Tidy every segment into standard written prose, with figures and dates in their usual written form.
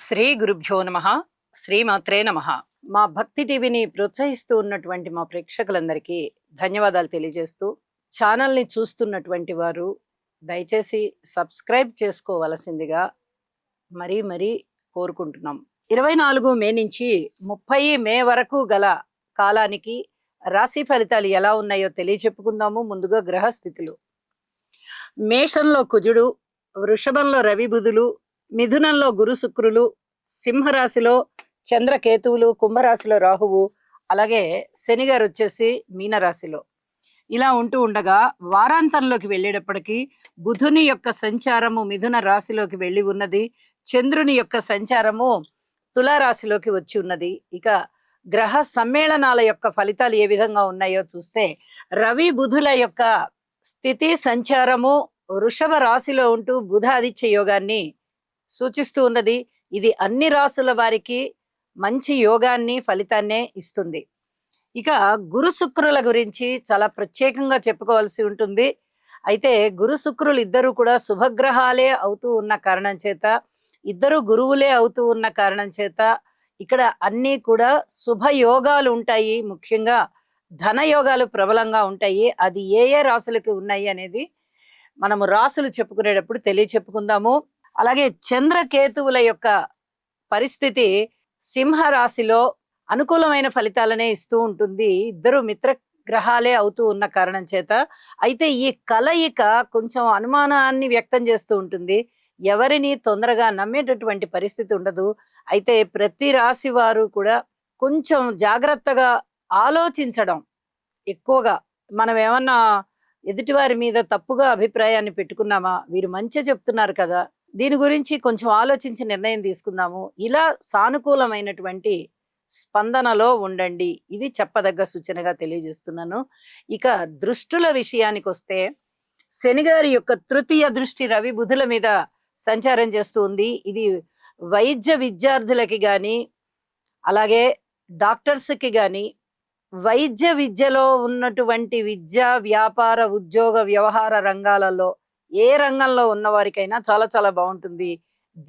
శ్రీ గురుభ్యో నమః. శ్రీమాత్రే నమః. మా భక్తి టీవీని ప్రోత్సహిస్తూ ఉన్నటువంటి మా ప్రేక్షకులందరికీ ధన్యవాదాలు తెలియజేస్తూ, ఛానల్ని చూస్తున్నటువంటి వారు దయచేసి సబ్స్క్రైబ్ చేసుకోవలసిందిగా మరీ మరీ కోరుకుంటున్నాం. 24 మే నుంచి 30 మే వరకు గల కాలానికి రాశి ఫలితాలు ఎలా ఉన్నాయో తెలియచెప్పుకుందాము. ముందుగా గ్రహస్థితులు. మేషంలో కుజుడు, వృషభంలో రవి బుధులు, మిథునంలో గురు శుక్రులు, సింహరాశిలో చంద్రకేతువులు, కుంభరాశిలో రాహువు, అలాగే శని గారు వచ్చేసి మీనరాశిలో. ఇలా ఉంటూ ఉండగా వారాంతంలోకి వెళ్ళేటప్పటికి బుధుని యొక్క సంచారము మిథున రాశిలోకి వెళ్ళి ఉన్నది, చంద్రుని యొక్క సంచారము తులారాశిలోకి వచ్చి ఉన్నది. ఇక గ్రహ సమ్మేళనాల యొక్క ఫలితాలు ఏ విధంగా ఉన్నాయో చూస్తే, రవి బుధుల యొక్క స్థితి సంచారము వృషభ రాశిలో ఉంటూ బుధ ఆదిత్య యోగాన్ని సూచిస్తూ ఉన్నది. ఇది అన్ని రాసుల వారికి మంచి యోగాన్ని ఫలితాన్నే ఇస్తుంది. ఇక గురు శుక్రుల గురించి చాలా ప్రత్యేకంగా చెప్పుకోవాల్సి ఉంటుంది. అయితే గురు శుక్రులు ఇద్దరు కూడా శుభగ్రహాలే అవుతూ ఉన్న కారణం చేత, ఇద్దరు గురువులే అవుతూ ఉన్న కారణం చేత ఇక్కడ అన్నీ కూడా శుభయోగాలు ఉంటాయి. ముఖ్యంగా ధన యోగాలు ప్రబలంగా ఉంటాయి. అది ఏ ఏ రాసులకి ఉన్నాయి అనేది మనము రాసులు చెప్పుకునేటప్పుడు తెలియచెప్పుకుందాము. అలాగే చంద్రకేతువుల యొక్క పరిస్థితి సింహ రాశిలో అనుకూలమైన ఫలితాలనే ఇస్తూ ఉంటుంది. ఇద్దరు మిత్ర గ్రహాలే అవుతూ ఉన్న కారణం చేత. అయితే ఈ కలయిక కొంచెం అనుమానాన్ని వ్యక్తం చేస్తూ ఉంటుంది. ఎవరిని తొందరగా నమ్మేటటువంటి పరిస్థితి ఉండదు. అయితే ప్రతి రాశి వారు కూడా కొంచెం జాగ్రత్తగా ఆలోచించడం ఎక్కువగా. మనం ఏమన్నా ఎదుటివారి మీద తప్పుగా అభిప్రాయాన్ని పెట్టుకున్నామా, వీరు మంచి చెప్తున్నారు కదా, దీని గురించి కొంచెం ఆలోచించి నిర్ణయం తీసుకుందాము, ఇలా సానుకూలమైనటువంటి స్పందనలో ఉండండి. ఇది చెప్పదగ్గ సూచనగా తెలియజేస్తున్నాను. ఇక దృష్టుల విషయానికి వస్తే, శనిగారి యొక్క తృతీయ దృష్టి రవి బుధుల మీద సంచారం చేస్తూ ఉంది. ఇది వైద్య విద్యార్థులకి కానీ, అలాగే డాక్టర్స్కి కానీ, వైద్య విద్యలో ఉన్నటువంటి విద్య, వ్యాపార, ఉద్యోగ, వ్యవహార రంగాలలో ఏ రంగంలో ఉన్న వారికైనా చాలా చాలా బాగుంటుంది.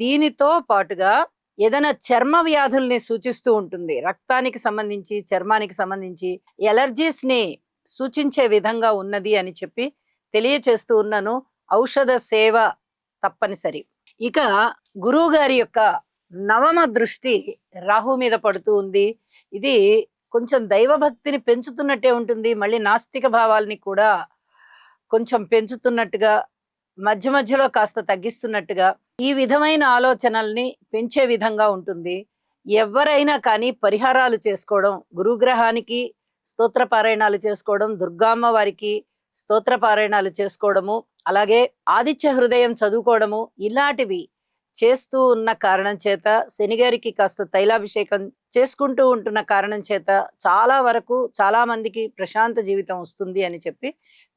దీనితో పాటుగా ఏదైనా చర్మ వ్యాధుల్ని సూచిస్తూ ఉంటుంది. రక్తానికి సంబంధించి, చర్మానికి సంబంధించి ఎలర్జీస్ ని సూచించే విధంగా ఉన్నది అని చెప్పి తెలియచేస్తూ ఉన్నాను. ఔషధ సేవ తప్పనిసరి. ఇక గురువు గారి యొక్క నవమ దృష్టి రాహు మీద పడుతూ ఉంది. ఇది కొంచెం దైవభక్తిని పెంచుతున్నట్టే ఉంటుంది. మళ్ళీ నాస్తిక భావాల్ని కూడా కొంచెం పెంచుతున్నట్టుగా, మధ్య మధ్యలో కాస్త తగ్గిస్తున్నట్టుగా, ఈ విధమైన ఆలోచనల్ని పెంచే విధంగా ఉంటుంది. ఎవరైనా కానీ పరిహారాలు చేసుకోవడం, గురుగ్రహానికి స్తోత్ర పారాయణాలు చేసుకోవడం, దుర్గామ్మ వారికి స్తోత్ర పారాయణాలు చేసుకోవడము, అలాగే ఆదిత్య హృదయం చదువుకోవడము, ఇలాంటివి చేస్తూ ఉన్న కారణం చేత, శనిగారికి కాస్త తైలాభిషేకం చేసుకుంటూ ఉంటున్న కారణం చేత చాలా వరకు చాలా మందికి ప్రశాంత జీవితం వస్తుంది అని చెప్పి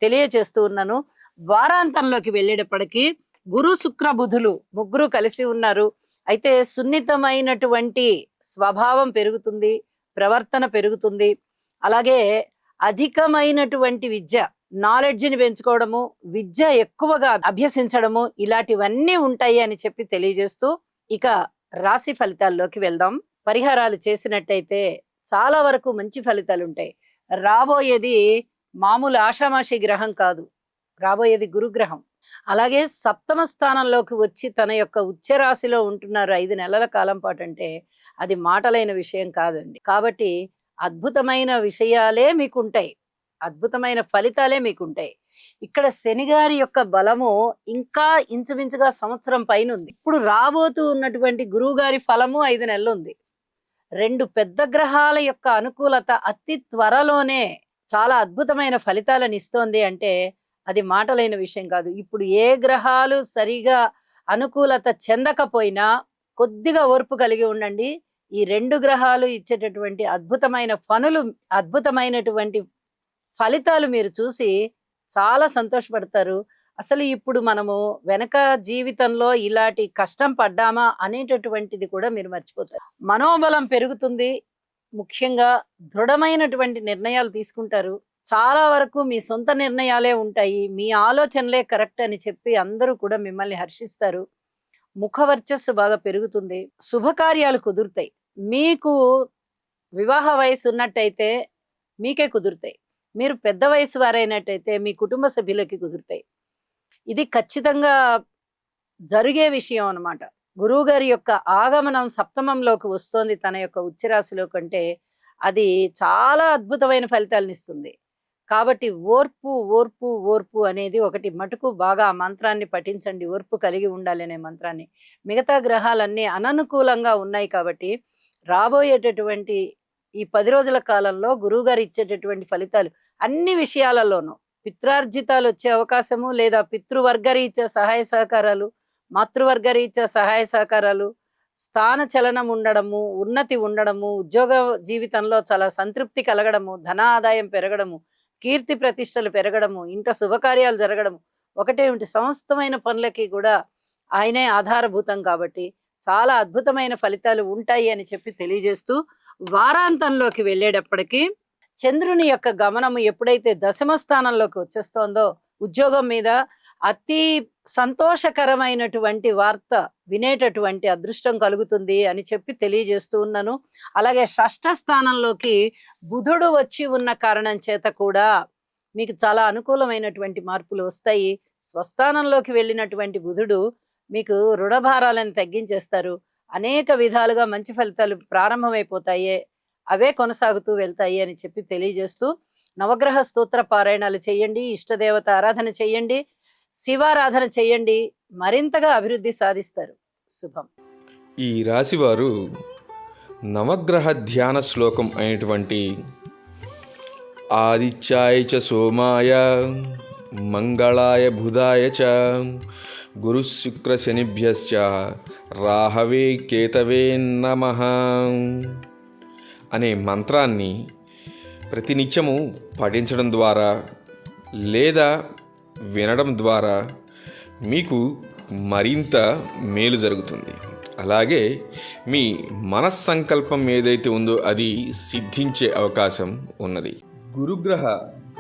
తెలియచేస్తూ ఉన్నాను. వారాంతంలోకి వెళ్ళేటప్పటికీ గురు శుక్ర బుధులు ముగ్గురు కలిసి ఉన్నారు. అయితే సున్నితమైనటువంటి స్వభావం పెరుగుతుంది, ప్రవర్తన పెరుగుతుంది. అలాగే అధికమైనటువంటి విద్య, నాలెడ్జిని పెంచుకోవడము, విద్య ఎక్కువగా అభ్యసించడము, ఇలాంటివన్నీ ఉంటాయి అని చెప్పి తెలియజేస్తూ, ఇక రాశి ఫలితాల్లోకి వెళ్దాం. పరిహారాలు చేసినట్టయితే చాలా వరకు మంచి ఫలితాలు ఉంటాయి. రాబోయేది మామూలు ఆషామాషి గ్రహం కాదు, రాబోయేది గురుగ్రహం. అలాగే సప్తమ స్థానంలోకి వచ్చి తన యొక్క ఉచ్చ రాశిలో ఉంటున్నారు 5 నెలల కాలం పాటు. అంటే అది మాటలైన విషయం కాదండి. కాబట్టి అద్భుతమైన విషయాలే మీకుంటాయి, అద్భుతమైన ఫలితాలే మీకుంటాయి. ఇక్కడ శనిగారి యొక్క బలము ఇంకా ఇంచుమించుగా సంవత్సరం పైన ఉంది. ఇప్పుడు రాబోతూ ఉన్నటువంటి గురువు గారి ఫలము 5 నెలలు ఉంది. 2 పెద్ద గ్రహాల యొక్క అనుకూలత అతి త్వరలోనే చాలా అద్భుతమైన ఫలితాలను ఇస్తోంది. అంటే అది మాటలైన విషయం కాదు. ఇప్పుడు ఏ గ్రహాలు సరిగా అనుకూలత చెందకపోయినా కొద్దిగా ఓర్పు కలిగి ఉండండి. ఈ 2 గ్రహాలు ఇచ్చేటటువంటి అద్భుతమైన పనులు, అద్భుతమైనటువంటి ఫలితాలు మీరు చూసి చాలా సంతోషపడతారు. అసలు ఇప్పుడు మనము వెనక జీవితంలో ఇలాంటి కష్టం పడ్డామా అనేటటువంటిది కూడా మీరు మర్చిపోతారు. మనోబలం పెరుగుతుంది. ముఖ్యంగా దృఢమైనటువంటి నిర్ణయాలు తీసుకుంటారు. చాలా వరకు మీ సొంత నిర్ణయాలే ఉంటాయి. మీ ఆలోచనలే కరెక్ట్ అని చెప్పి అందరూ కూడా మిమ్మల్ని హర్షిస్తారు. ముఖ వర్చస్సు బాగా పెరుగుతుంది, శుభకార్యాలు కుదురుతాయి. మీకు వివాహ వయసు ఉన్నట్టయితే మీకే కుదురుతాయి. మీరు పెద్ద వయసు వారైనట్టయితే మీ కుటుంబ సభ్యులకి కుదురుతాయి. ఇది ఖచ్చితంగా జరిగే విషయం అన్నమాట. గురువుగారి యొక్క ఆగమనం సప్తమంలోకి వస్తోంది తన యొక్క ఉచ్చరాశిలో కంటే, అది చాలా అద్భుతమైన ఫలితాలనిస్తుంది. కాబట్టి ఓర్పు, ఓర్పు, ఓర్పు అనేది ఒకటి మటుకు బాగా ఆ మంత్రాన్ని పఠించండి. ఓర్పు కలిగి ఉండాలనే మంత్రాన్ని. మిగతా గ్రహాలన్నీ అననుకూలంగా ఉన్నాయి కాబట్టి రాబోయేటటువంటి ఈ 10 రోజుల కాలంలో గురువుగారు ఇచ్చేటటువంటి ఫలితాలు అన్ని విషయాలలోనూ పిత్రార్జితాలు వచ్చే అవకాశము, లేదా పితృవర్గరీత్యా సహాయ సహకారాలు, మాతృవర్గరీత్యా సహాయ సహకారాలు, స్థాన చలనం ఉండడము, ఉన్నతి ఉండడము, ఉద్యోగ జీవితంలో చాలా సంతృప్తి కలగడము, ధన ఆదాయం పెరగడము, కీర్తి ప్రతిష్టలు పెరగడము, ఇంట శుభకార్యాలు జరగడము, ఒకటేమిటి సమస్తమైన పనులకి కూడా ఆయనే ఆధారభూతం కాబట్టి చాలా అద్భుతమైన ఫలితాలు ఉంటాయి అని చెప్పి తెలియజేస్తూ, వారాంతంలోకి వెళ్ళేటప్పటికి చంద్రుని యొక్క గమనము ఎప్పుడైతే దశమ స్థానంలోకి వచ్చేస్తోందో ఉద్యోగం మీద అతి సంతోషకరమైనటువంటి వార్త వినేటటువంటి అదృష్టం కలుగుతుంది అని చెప్పి తెలియజేస్తూ ఉన్నాను. అలాగే షష్ఠ స్థానంలోకి బుధుడు వచ్చి ఉన్న కారణం చేత కూడా మీకు చాలా అనుకూలమైనటువంటి మార్పులు వస్తాయి. స్వస్థానంలోకి వెళ్ళినటువంటి బుధుడు మీకు రుణభారాలను తగ్గించేస్తారు. అనేక విధాలుగా మంచి ఫలితాలు ప్రారంభమైపోతాయి, అవే కొనసాగుతూ వెళ్తాయి అని చెప్పి తెలియజేస్తూ, నవగ్రహ స్తోత్ర పారాయణాలు చేయండి, ఇష్టదేవత ఆరాధన చేయండి, శివారాధన చేయండి, మరింతగా అభివృద్ధి సాధిస్తారు. శుభం. ఈ రాశివారు నవగ్రహ ధ్యాన శ్లోకం అయినటువంటి ఆదిత్యాయ చ సోమాయ మంగళాయ బుధాయ చ గురు శుక్ర శనిభ్యశ్చ రాహవే కేతవే నమః అనే మంత్రాన్ని ప్రతినిత్యము పఠించడం ద్వారా లేదా వినడం ద్వారా మీకు మరింత మేలు జరుగుతుంది. అలాగే మీ మనస్సంకల్పం ఏదైతే ఉందో అది సిద్ధించే అవకాశం ఉన్నది. గురుగ్రహ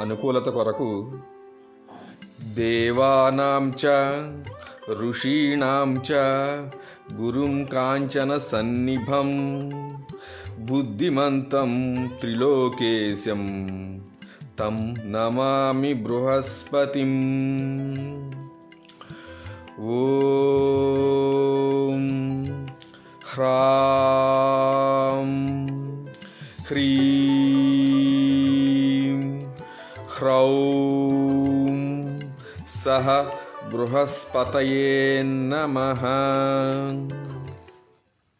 అనుకూలత కొరకు దేవానాం చ ఋషీణాం చ గురుం కాంచన సన్నిభం బుద్ధిమంతం త్రిలోకేశం తం నమామి బృహస్పతిం. ఓం హ్రాం హ్రీం హ్రౌం సహ బృహస్పతయే నమః.